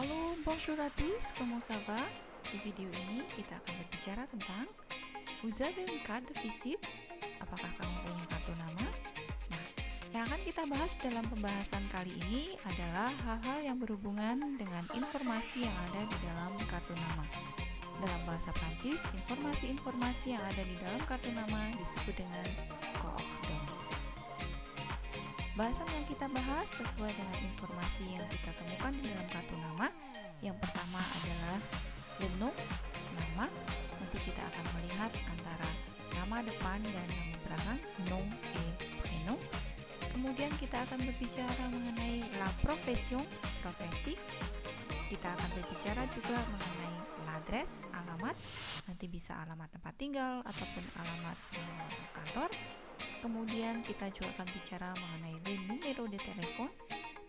Halo, bonjour à tous, comment ça va? Di video ini kita akan berbicara tentang Vous avez une carte de visite? Apakah kamu punya kartu nama? Nah, yang akan kita bahas dalam pembahasan kali ini adalah hal-hal yang berhubungan dengan informasi yang ada di dalam kartu nama. Dalam bahasa Prancis, informasi-informasi yang ada di dalam kartu nama disebut dengan coordonnées. Bahasan yang kita bahas sesuai dengan informasi yang kita temukan di dalam kartu nama. Yang pertama adalah le nom, nama. Nanti kita akan melihat antara nama depan dan nama belakang, nom et prénom. Kemudian kita akan berbicara mengenai la profession, profesi. Kita akan berbicara juga mengenai l'adresse, alamat. Nanti bisa alamat tempat tinggal ataupun alamat kantor. Kemudian kita juga akan bicara mengenai le numéro de téléphone.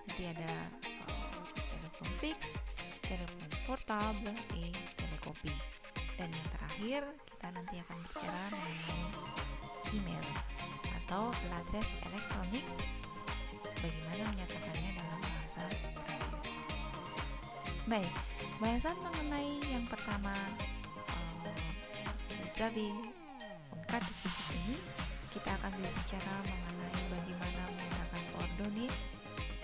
Nanti ada telepon fix, telepon portable, telecopy. Dan yang terakhir kita nanti akan bicara mengenai email atau l'adresse elektronik. Bagaimana menyatakannya dalam bahasa Prancis. Baik, bahasan mengenai yang pertama vous avez une carte de visite ini, kita akan berbicara mengenai bagaimana menggunakan coordonnées.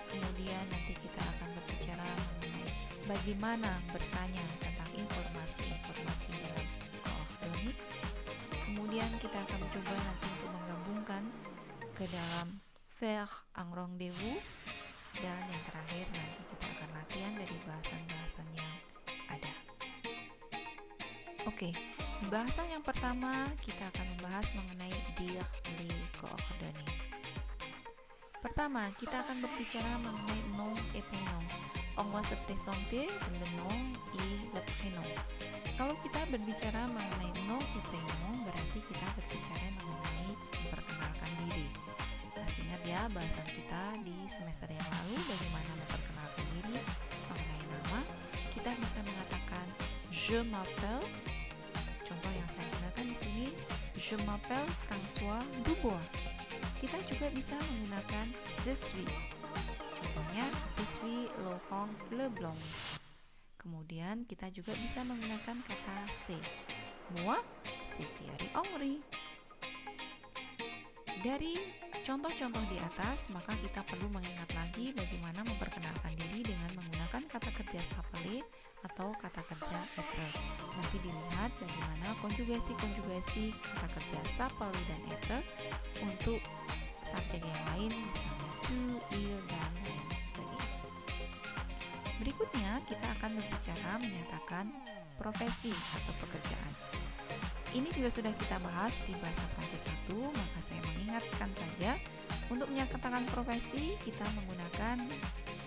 Kemudian nanti kita akan berbicara mengenai bagaimana bertanya tentang informasi-informasi dalam coordonnées. Kemudian kita akan mencoba nanti untuk menggabungkan ke dalam faire un rendez-vous. Dan yang terakhir nanti kita akan latihan dari bahasan-bahasan yang ada. Oke, di bahasan yang pertama kita akan membahas mengenai dire les coordonnées. Pertama, kita akan berbicara mengenai nom et prénom. On va se présenter le nom et le prénom. Kalau kita berbicara mengenai nom et prénom, berarti kita berbicara mengenai memperkenalkan diri. Masih ingat ya bahasan kita di semester yang lalu bagaimana memperkenalkan diri mengenai nama. Kita bisa mengatakan je m'appelle. Contoh yang saya gunakan di sini, je m'appelle François Dubois. Kita juga bisa menggunakan je suis. Contohnya, je suis Laurent Leblanc. Kemudian kita juga bisa menggunakan kata c'est. Moi, c'est Thierry Henry. Dari contoh-contoh di atas, maka kita perlu mengingat lagi bagaimana memperkenalkan diri dengan menggunakan kata kerja s'appeler atau kata kerja être. Nanti dilihat bagaimana konjugasi-konjugasi kata kerja s'appeler dan être untuk subjek yang lain, misalnya tu, il, dan lain sebagainya. Berikutnya kita akan berbicara menyatakan profesi atau pekerjaan. Ini juga sudah kita bahas di bahasa Prancis 1, maka saya mengingatkan saja untuk menyatakan profesi kita menggunakan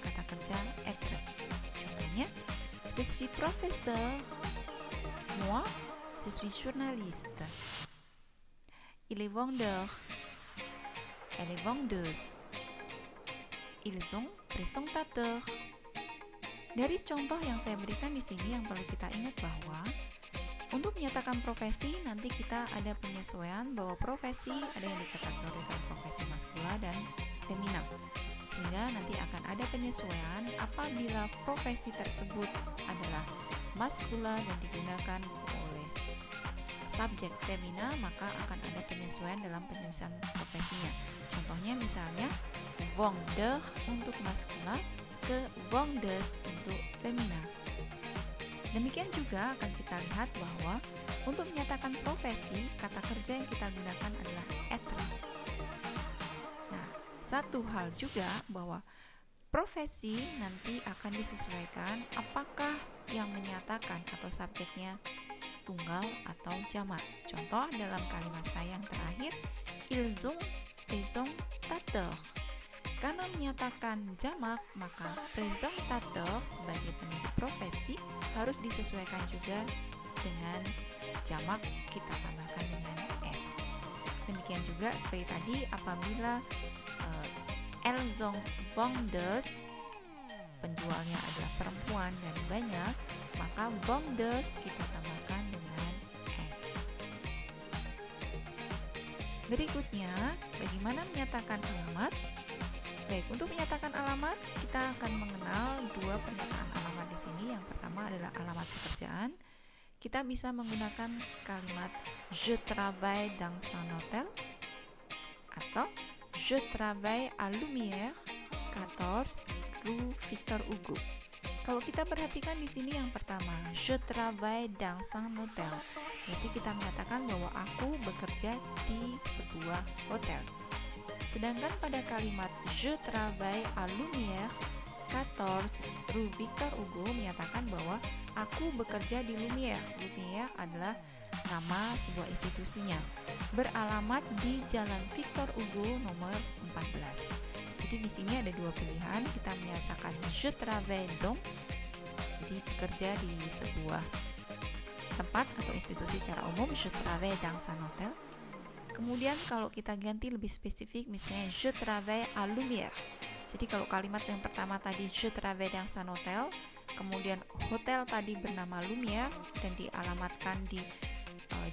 kata kerja être. Contohnya, je suis professeur. Moi, je suis journaliste. Il est vendeur. Elle est vendeuse. Ils sont présentateurs. Dari contoh yang saya berikan di sini yang perlu kita ingat bahwa untuk menyatakan profesi nanti kita ada penyesuaian bahwa profesi ada yang dikategorikan profesi maskula dan femina. Sehingga nanti akan ada penyesuaian apabila profesi tersebut adalah maskula dan digunakan oleh subjek femina, maka akan ada penyesuaian dalam penyusunan profesinya. Contohnya misalnya vendeur untuk maskula ke vendeuse untuk femina. Demikian juga akan kita lihat bahwa untuk menyatakan profesi, kata kerja yang kita gunakan adalah être. Nah, satu hal juga bahwa profesi nanti akan disesuaikan apakah yang menyatakan atau subjeknya tunggal atau jamak. Contoh dalam kalimat saya yang terakhir, ils sont présentateurs. Karena menyatakan jamak, maka présentateur sebagai penunjuk profesi harus disesuaikan juga dengan jamak, kita tambahkan dengan S. Demikian juga seperti tadi apabila elles sont vendeuses, penjualnya adalah perempuan dan banyak, maka vendeuse kita tambahkan dengan S. Berikutnya, bagaimana menyatakan alamat? Baik, untuk menyatakan alamat, kita akan mengenal dua pernyataan alamat di sini. alamat pekerjaan, kita bisa menggunakan kalimat je travaille dans un hôtel atau je travaille à Lumière 14 rue Victor Hugo. Kalau kita perhatikan di sini yang pertama, je travaille dans un hôtel. Berarti kita menyatakan bahwa aku bekerja di sebuah hotel. Sedangkan pada kalimat je travaille à Lumière 14 rue Victor Hugo menyatakan bahwa aku bekerja di Lumière. Lumière adalah nama sebuah institusinya, beralamat di Jalan Victor Hugo nomor 14. Jadi di sini ada dua pilihan, kita menyatakan je travaille donc, jadi bekerja di sebuah tempat atau institusi secara umum, je travaille dans un hôtel. Kemudian kalau kita ganti lebih spesifik, misalnya je travaille à Lumière. Jadi kalau kalimat yang pertama tadi je travaille dans un hôtel, kemudian hotel tadi bernama Lumière dan dialamatkan di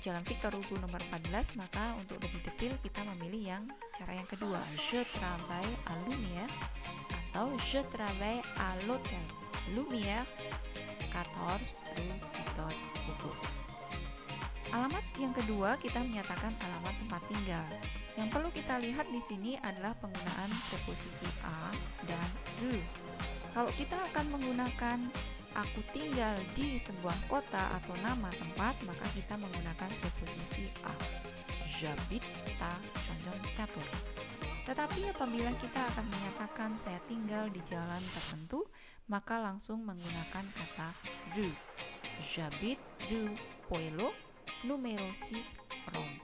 Jalan Victor Hugo nomor 14, maka untuk lebih detail kita memilih yang cara yang kedua, je travaille à Lumière atau je travaille à l'hôtel Lumière 14 rue Victor Hugo. Alamat yang kedua kita menyatakan alamat tempat tinggal. Yang perlu kita lihat di sini adalah penggunaan preposisi a dan rue. Kalau kita akan menggunakan aku tinggal di sebuah kota atau nama tempat, maka kita menggunakan preposisi a. J'habite à Condong-Catur. Tetapi apabila kita akan menyatakan saya tinggal di jalan tertentu, maka langsung menggunakan kata rue. J'habite rue Puelo numero 6 Rome.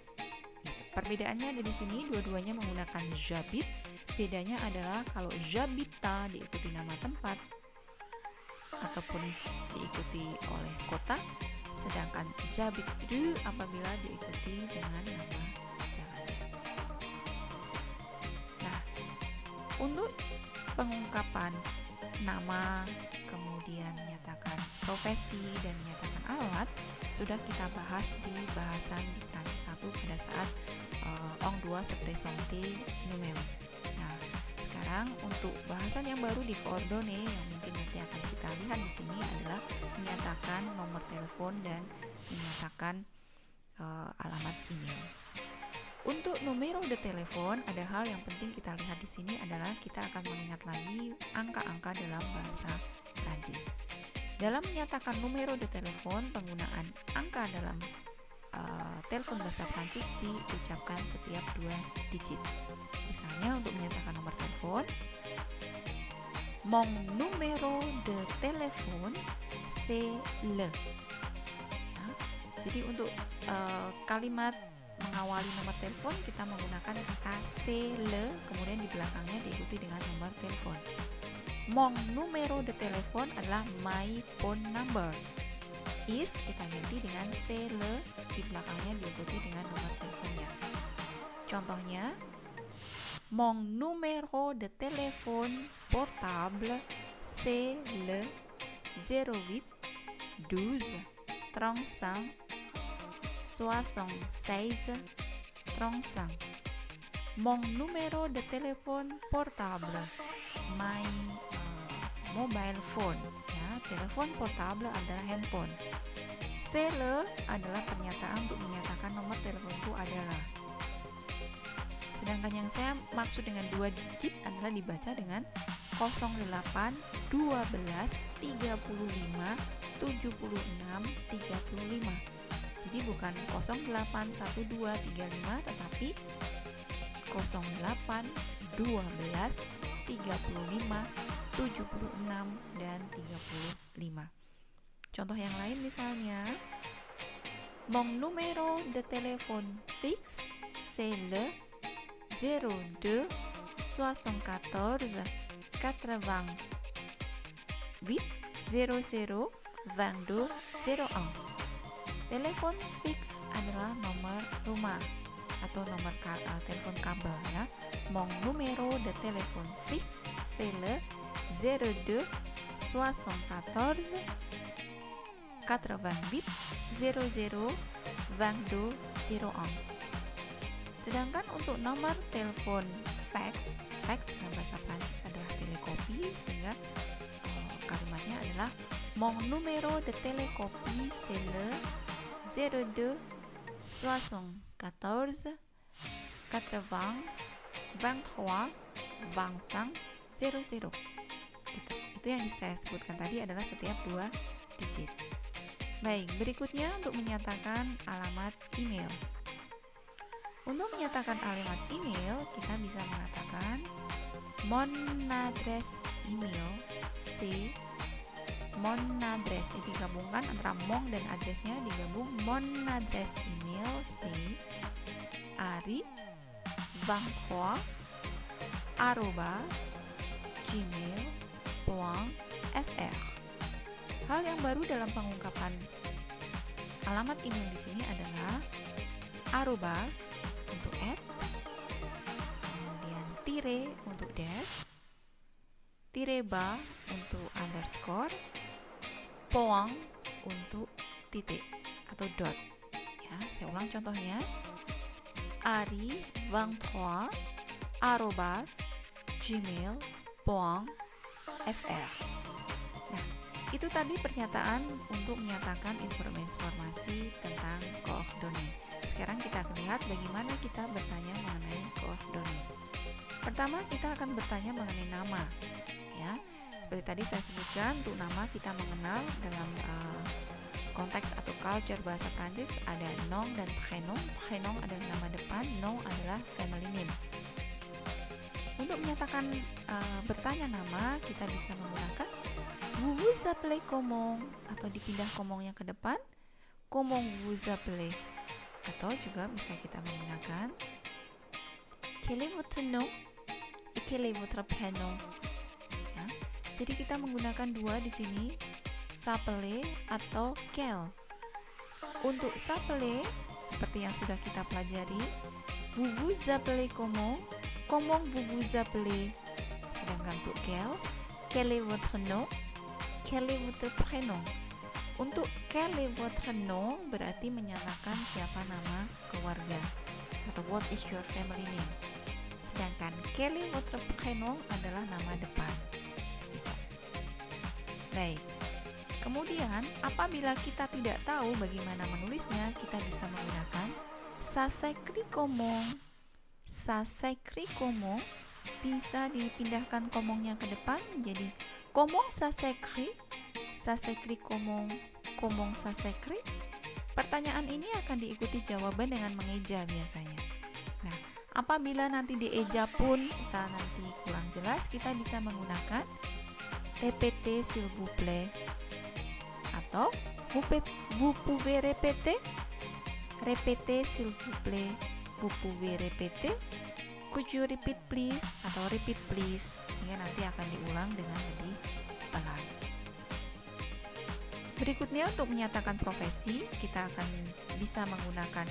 Perbedaannya ada di sini, dua-duanya menggunakan j'habite. Bedanya adalah kalau j'habita diikuti nama tempat ataupun diikuti oleh kota, sedangkan j'habite rue apabila diikuti dengan nama jalan. Nah, untuk pengungkapan nama, kemudian menyatakan profesi dan menyatakan alat sudah kita bahas di bahasan di Prancis 1 pada saat on doit se présenter numéro. Nah, sekarang untuk bahasan yang baru di coordonnées yang mungkin nanti akan kita lihat di sini adalah menyatakan nomor telepon dan menyatakan alamat email. Untuk numero de telepon, ada hal yang penting kita lihat di sini adalah kita akan mengingat lagi angka-angka dalam bahasa Prancis. Dalam menyatakan numero de telepon, penggunaan angka dalam telepon bahasa Prancis diucapkan setiap 2 digit. Misalnya untuk menyatakan nomor telepon, mon numéro de téléphone c'est le. Ya, jadi untuk kalimat mengawali nomor telepon kita menggunakan kata c'est le, kemudian di belakangnya diikuti dengan nomor telepon. Mon numéro de téléphone adalah my phone number. Is kita ganti dengan c'est le, di belakangnya diikuti dengan nomor teleponnya. Contohnya, mon numéro de téléphone portable c'est le 08 12 35 76 35. Mon numéro de téléphone portable, my mobile phone, ya, telepon portable adalah handphone. C'est le adalah pernyataan untuk menyatakan nomor teleponku adalah. Sedangkan yang saya maksud dengan 2 digit adalah dibaca dengan 08 12 35 76 35. Jadi bukan 081235 tetapi 08 12 35 76 dan 35. Contoh yang lain misalnya, mon numéro de téléphone fixe c'est le 02 74 88 00 22 01. Telepon fix adalah nomor rumah atau nomor telepon kabel, ya. Mon numéro de téléphone fixe c'est le 02 74 88 00 22 01. Sedangkan untuk nomor telepon fax dalam bahasa Prancis adalah telekopi, sehingga kalimatnya adalah mon numéro de télécopie c'est le 02 74 80 23 25 00. Gitu. Itu yang saya sebutkan tadi adalah setiap 2 digit. Baik, berikutnya untuk menyatakan alamat email. Untuk menyatakan alamat email, kita bisa mengatakan mon adresse email c'est mon adresse. Jadi digabungkan antara mon dan adresnya digabung. Mon adresse email c'est ari23@gmail.fr. Hal yang baru dalam pengungkapan alamat email di sini adalah arobas untuk @ kemudian tire untuk dash, tireba untuk underscore, poang untuk titik atau dot. Ya, saya ulang contohnya. ari23@gmail.fr. Nah, itu tadi pernyataan untuk menyatakan informasi tentang koordinat. Sekarang kita akan lihat bagaimana kita bertanya mengenai koordinat. Pertama, kita akan bertanya mengenai nama. Ya, seperti tadi saya sebutkan, untuk nama kita mengenal dalam konteks atau culture bahasa Prancis ada nom dan prénom. Prénom adalah nama depan, nom adalah family name. Untuk menyatakan bertanya nama, kita bisa menggunakan vous vous appelez comment, atau dipindah komongnya ke depan, comment vous appelez. Atau juga bisa kita menggunakan quel est votre nom et quel est votre prénom. Ya, jadi kita menggunakan dua di sini, s'appeler atau quel. Untuk s'appeler, seperti yang sudah kita pelajari, vous vous appelez comment vous vous appelez. Sedangkan untuk quel est votre nom, quel est votre prénom. Untuk quel est votre nom berarti menyatakan siapa nama keluarga atau what is your family name. Sedangkan quel est votre prénom adalah nama depan. Baik. Kemudian apabila kita tidak tahu bagaimana menulisnya, kita bisa menggunakan ça s'écrit comment. Ça s'écrit comment bisa dipindahkan komongnya ke depan menjadi comment ça s'écrit. Ça s'écrit comment ça s'écrit. Pertanyaan ini akan diikuti jawaban dengan mengeja biasanya. Nah, apabila nanti dieja pun kita nanti kurang jelas, kita bisa menggunakan répétez s'il vous plaît atau vous pouvez répéter. Répétez s'il vous plaît, vous pouvez répéter. Could you repeat please atau repeat please. Hingga nanti akan diulang dengan lebih pelan. Berikutnya untuk menyatakan profesi, kita akan bisa menggunakan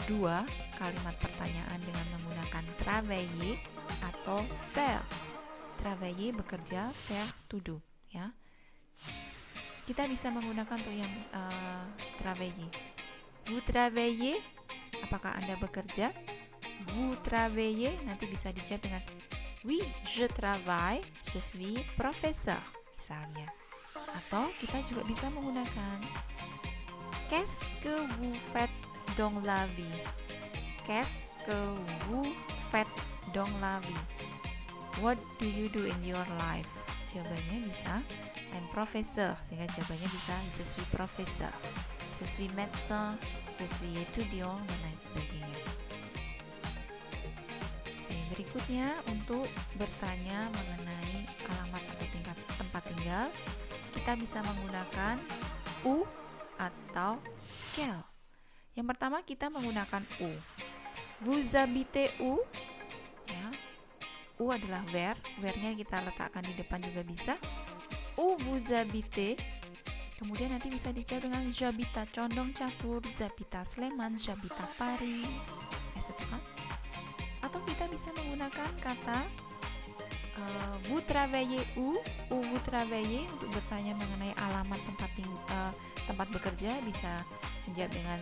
dua kalimat pertanyaan dengan menggunakan travailler atau faire. Travailler bekerja, faire to do, ya. Kita bisa menggunakan untuk yang travailler. Vous travaillez, apakah Anda bekerja? Vous travaillez, nanti bisa dijawab dengan oui, je travaille, je suis professeur, misalnya. Atau kita juga bisa menggunakan qu'est-ce que vous faites dans la vie? Qu'est-ce que vous faites dans la vie? What do you do in your life? Jawabannya bisa I'm professeur, sehingga jawabannya bisa je suis professeur, je suis médecin, je suis étudiant, dan lain sebagainya. Berikutnya untuk bertanya mengenai alamat atau tempat tinggal, kita bisa menggunakan où atau quel. Yang pertama kita menggunakan où. Vous habitez où? Ya. Où adalah where. Where-nya kita letakkan di depan juga bisa. Où vous habitez? Kemudian nanti bisa dijawab dengan j'habite à Condong Catur, j'habite à Sleman, j'habite à Paris, etc. Atau kita bisa menggunakan kata vous travaillez où vous travaillez untuk bertanya mengenai alamat tempat bekerja, bisa menjawab dengan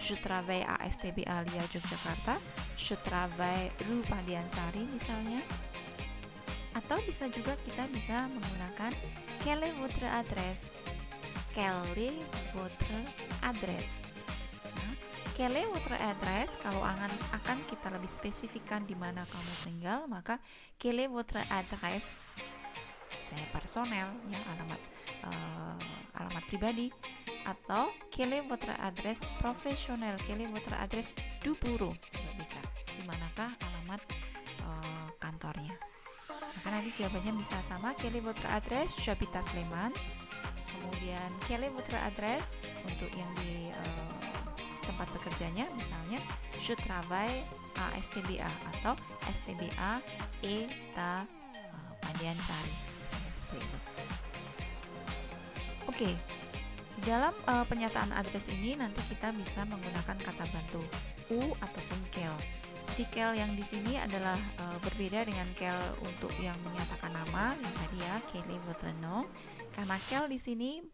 je travaille à STB Alia Yogyakarta, je travaille rue Pandiansari misalnya. Atau bisa juga kita bisa menggunakan Quelle est votre adresse? Quelle est votre adresse? Nah, quelle est votre adresse? Kalau akan kita lebih spesifikkan di mana kamu tinggal, maka quelle est votre adresse? Misalnya personel, ya, alamat pribadi, atau quelle est votre adresse professionnelle? Quelle est votre adresse du bureau? Juga bisa. Di manakah alamat kantornya? Maka nanti jawabannya bisa sama. Quelle est votre adresse? J'habite à Sleman. Kemudian quelle est votre adresse untuk yang di tempat bekerjanya, misalnya je travaille à STBA atau STBA eta Pandian Sari. Oke, di dalam penyataan address ini nanti kita bisa menggunakan kata bantu u ataupun quel. Jadi quel yang di sini adalah berbeda dengan quel untuk yang menyatakan nama yang tadi ya, quel est votre nom. Karena quel di sini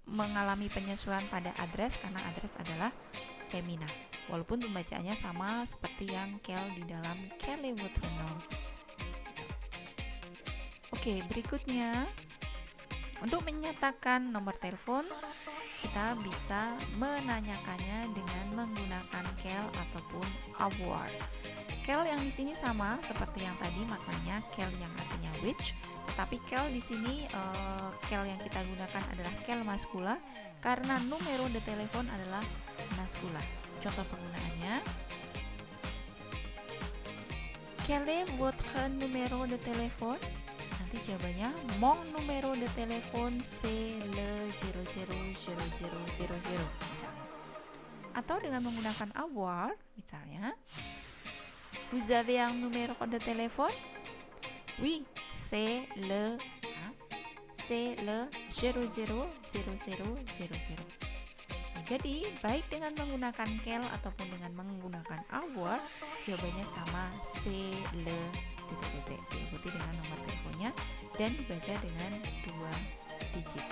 mengalami penyesuaian pada address karena address adalah femina. Walaupun pembacaannya sama seperti yang quel di dalam quel est votre nom. Oke, berikutnya untuk menyatakan nomor telepon kita bisa menanyakannya dengan menggunakan quel ataupun avoir. Quel yang di sini sama seperti yang tadi, maknanya quel yang artinya which, tetapi quel di sini quel yang kita gunakan adalah quel maskula karena numero de telepon adalah maskula. Contoh penggunaannya, quel est votre numéro de téléphone? Nanti jawabannya mon numéro de téléphone c'est le 000000 misalnya. Atau dengan menggunakan avoir, misalnya vous avez un numéro de téléphone? Oui, c'est le 000000. Jadi, baik dengan menggunakan quel ataupun dengan menggunakan avoir, jawabannya sama, c'est le titik-titik, diikuti dengan nomor teleponnya dan dibaca dengan 2 digit.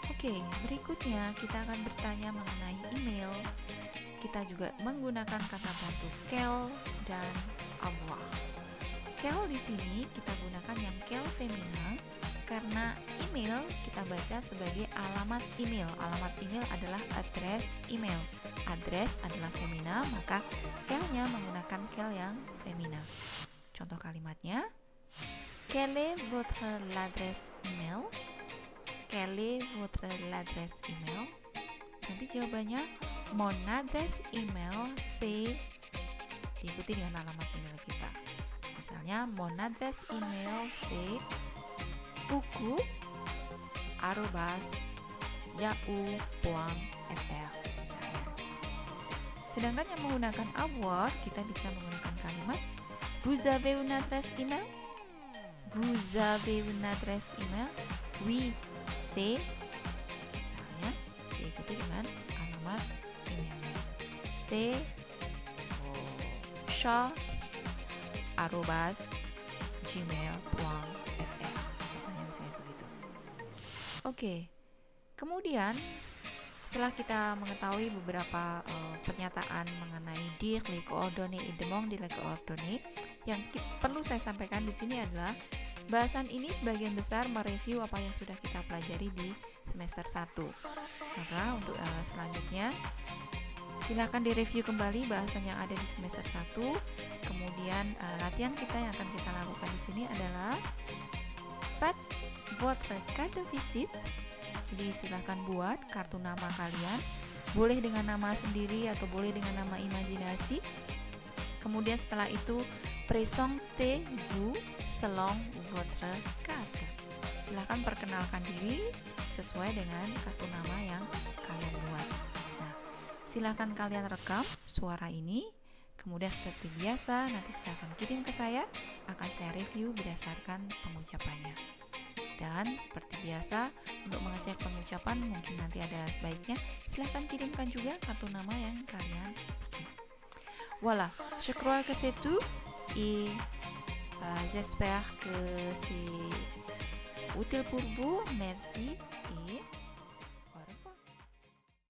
Oke, berikutnya kita akan bertanya mengenai email. Kita juga menggunakan kata bantu quel dan avoir. Quel di sini kita gunakan yang quel femina karena email kita baca sebagai alamat email. Alamat email adalah address email. Address adalah femina, maka quel-nya menggunakan quel yang femina. Contoh kalimatnya, quelle est votre l'adresse email? Quelle est votre l'adresse email? Nanti jawabannya mon adresse email c'est, diikuti dengan alamat email kita. Misalnya mon adresse email c'est buku@yahoo.fr misalnya. Sedangkan yang menggunakan avoir, kita bisa menggunakan kalimat vous avez une adresse email? Vous avez une adresse email? Oui, c'est, misalnya diikuti dengan alamat emailnya. C'est sha@gmail.fr. Contohnya misalnya begitu. Oke. Kemudian setelah kita mengetahui beberapa pernyataan mengenai dire, les coordonnées et demander les coordonnées, yang perlu saya sampaikan di sini adalah bahasan ini sebagian besar mereview apa yang sudah kita pelajari di semester 1. Maka untuk selanjutnya silakan direview kembali bahasan yang ada di semester 1. Kemudian latihan kita yang akan kita lakukan di sini adalah faites votre carte de visite. Jadi silahkan buat kartu nama kalian, boleh dengan nama sendiri atau boleh dengan nama imajinasi. Kemudian setelah itu présentez-vous selon votre carte. Silahkan perkenalkan diri sesuai dengan kartu nama yang kalian buat. Nah, silahkan kalian rekam suara ini. Kemudian seperti biasa nanti silahkan kirim ke saya, akan saya review berdasarkan pengucapannya. Dan seperti biasa untuk mengecek pengucapan mungkin nanti ada baiknya silahkan kirimkan juga kartu nama yang kalian bikin. Voilà, je crois que c'est tout et j'espère que c'est utile pour vous. Merci et